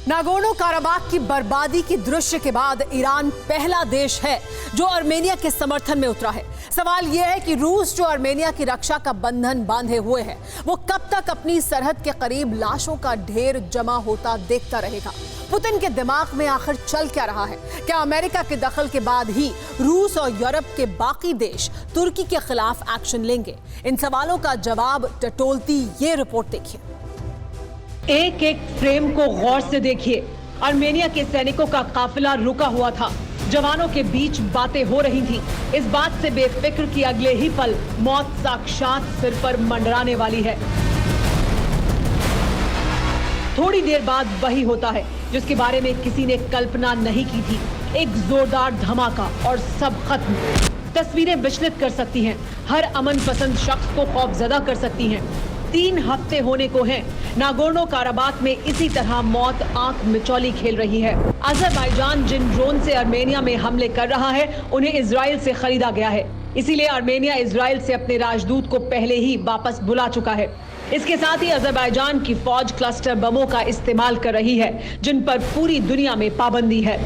Nagorno Karabakh की बर्बादी की दृश्य के बाद ईरान पहला देश है जो आर्मेनिया के समर्थन में उतरा है। सवाल यह है कि रूस जो आर्मेनिया की रक्षा का बंधन बांधे हुए है, वो कब तक अपनी सरहद के करीब लाशों का ढेर जमा होता देखता रहेगा। पुतिन के दिमाग में आखिर चल क्या रहा है? क्या अमेरिका के दखल के बाद ही रूस और यूरोप के बाकी देश तुर्की के खिलाफ एक्शन लेंगे? इन सवालों का जवाब टटोलती ये रिपोर्ट देखिए। एक एक फ्रेम को गौर से देखिए। आर्मेनिया के सैनिकों का काफिला रुका हुआ था, जवानों के बीच बातें हो रही थी, इस बात से बेफिक्र कि अगले ही पल मौत साक्षात सिर पर मंडराने वाली है। थोड़ी देर बाद वही होता है जिसके बारे में किसी ने कल्पना नहीं की थी। एक जोरदार धमाका और सब खत्म। तस्वीरें विचलित कर सकती हैं, हर अमन पसंद शख्स को खौफजदा कर सकती हैं। 3 हफ्ते होने को हैं, नागोर्नो काराबाख में इसी तरह मौत आंख मिचौली खेल रही है। अजरबैजान जिन ड्रोन से आर्मेनिया में हमले कर रहा है, उन्हें इजराइल से खरीदा गया है। इसीलिए आर्मेनिया इजराइल से अपने राजदूत को पहले ही वापस बुला चुका है। इसके साथ ही अजरबैजान की फौज क्लस्टर बमों का इस्तेमाल कर रही है, जिन पर पूरी दुनिया में पाबंदी है।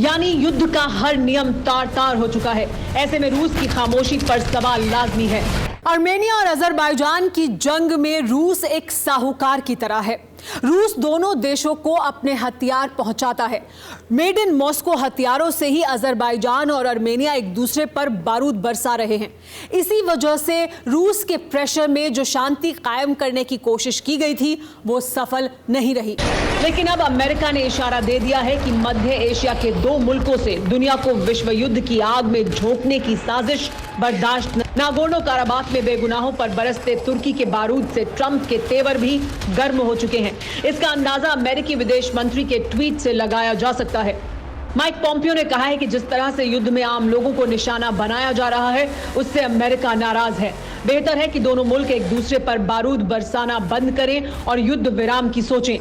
यानी युद्ध का हर नियम तार तार हो चुका है। ऐसे में रूस की खामोशी पर सवाल लाजमी है। आर्मेनिया और अजरबैजान की जंग में रूस एक साहूकार की तरह है। रूस दोनों देशों को अपने हथियार पहुंचाता है। मेड इन मॉस्को हथियारों से ही अजरबैजान और आर्मेनिया एक दूसरे पर बारूद बरसा रहे हैं। इसी वजह से रूस के प्रेशर में जो शांति कायम करने की कोशिश की गई थी, वो सफल नहीं रही। लेकिन अब अमेरिका ने इशारा दे दिया है कि मध्य एशिया के 2 मुल्कों से दुनिया को विश्व युद्ध की आग में झोंकने की साजिश बर्दाश्त न। नागोर्नो काराबाख में बेगुनाहों पर बरसते तुर्की के बारूद से ट्रंप के तेवर भी गर्म हो चुके हैं। इसका अंदाजा अमेरिकी विदेश मंत्री के ट्वीट से लगाया जा सकता है। माइक पॉम्पियो ने कहा है कि जिस तरह से युद्ध में आम लोगों को निशाना बनाया जा रहा है, उससे अमेरिका नाराज है। बेहतर है कि दोनों मुल्क एक दूसरे पर बारूद बरसाना बंद करें और युद्ध विराम की सोचें।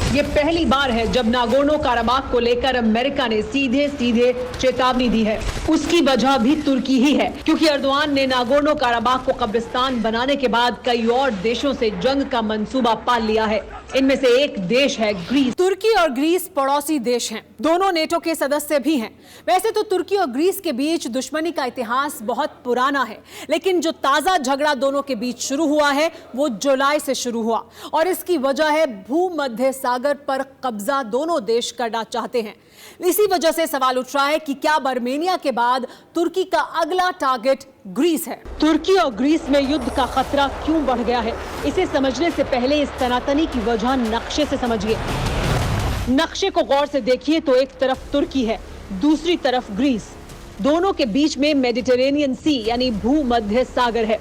ये पहली बार है जब नागोर्नो काराबाख को लेकर अमेरिका ने सीधे सीधे चेतावनी दी है। उसकी वजह भी तुर्की ही है, क्योंकि अर्दोआन ने नागोर्नो काराबाख को कब्रिस्तान बनाने के बाद कई और देशों से जंग का मंसूबा पाल लिया है। इनमें से एक देश है ग्रीस। तुर्की और ग्रीस पड़ोसी देश हैं, दोनों नेटो के सदस्य भी हैं। वैसे तो तुर्की और ग्रीस के बीच दुश्मनी का इतिहास बहुत पुराना है, लेकिन जो ताजा झगड़ा दोनों के बीच शुरू हुआ है, वो जुलाई से शुरू हुआ और इसकी वजह है भूमध्य सागर पर कब्जा दोनों देश करना चाहते हैं। इसी वजह से सवाल उठ रहा है कि क्या आर्मेनिया के बाद तुर्की का अगला टारगेट ग्रीस है? तुर्की और ग्रीस में युद्ध का खतरा क्यों बढ़ गया है? इसे समझने से पहले इस तनातनी की वजह नक्शे से समझिए। नक्शे को गौर से देखिए तो एक तरफ तुर्की है, दूसरी तरफ ग्रीस। दोनों के बीच में मेडिटेरेनियन सी यानी भूमध्य सागर है।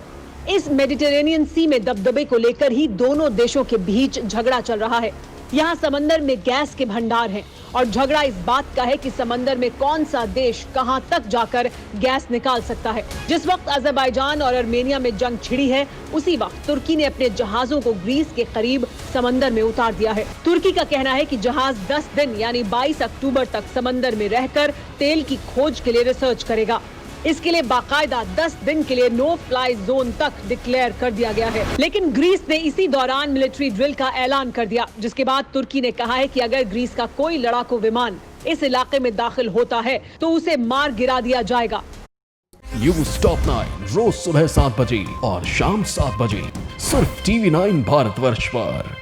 इस मेडिटेरेनियन सी में दबदबे को लेकर ही दोनों देशों के बीच झगड़ा चल रहा है। यहाँ समंदर में गैस के भंडार हैं और झगड़ा इस बात का है कि समंदर में कौन सा देश कहां तक जाकर गैस निकाल सकता है। जिस वक्त अजरबैजान और आर्मेनिया में जंग छिड़ी है, उसी वक्त तुर्की ने अपने जहाजों को ग्रीस के करीब समंदर में उतार दिया है। तुर्की का कहना है कि जहाज 10 दिन यानी 22 अक्टूबर तक समंदर में रहकर तेल की खोज के लिए रिसर्च करेगा। इसके लिए बाकायदा 10 दिन के लिए नो फ्लाई जोन तक डिक्लेयर कर दिया गया है। लेकिन ग्रीस ने इसी दौरान मिलिट्री ड्रिल का ऐलान कर दिया, जिसके बाद तुर्की ने कहा है कि अगर ग्रीस का कोई लड़ाकू विमान इस इलाके में दाखिल होता है तो उसे मार गिरा दिया जाएगा। न्यूज़ टॉप 9 रोज सुबह 7 बजे और शाम 7 बजे सिर्फ TV9 भारतवर्ष पर।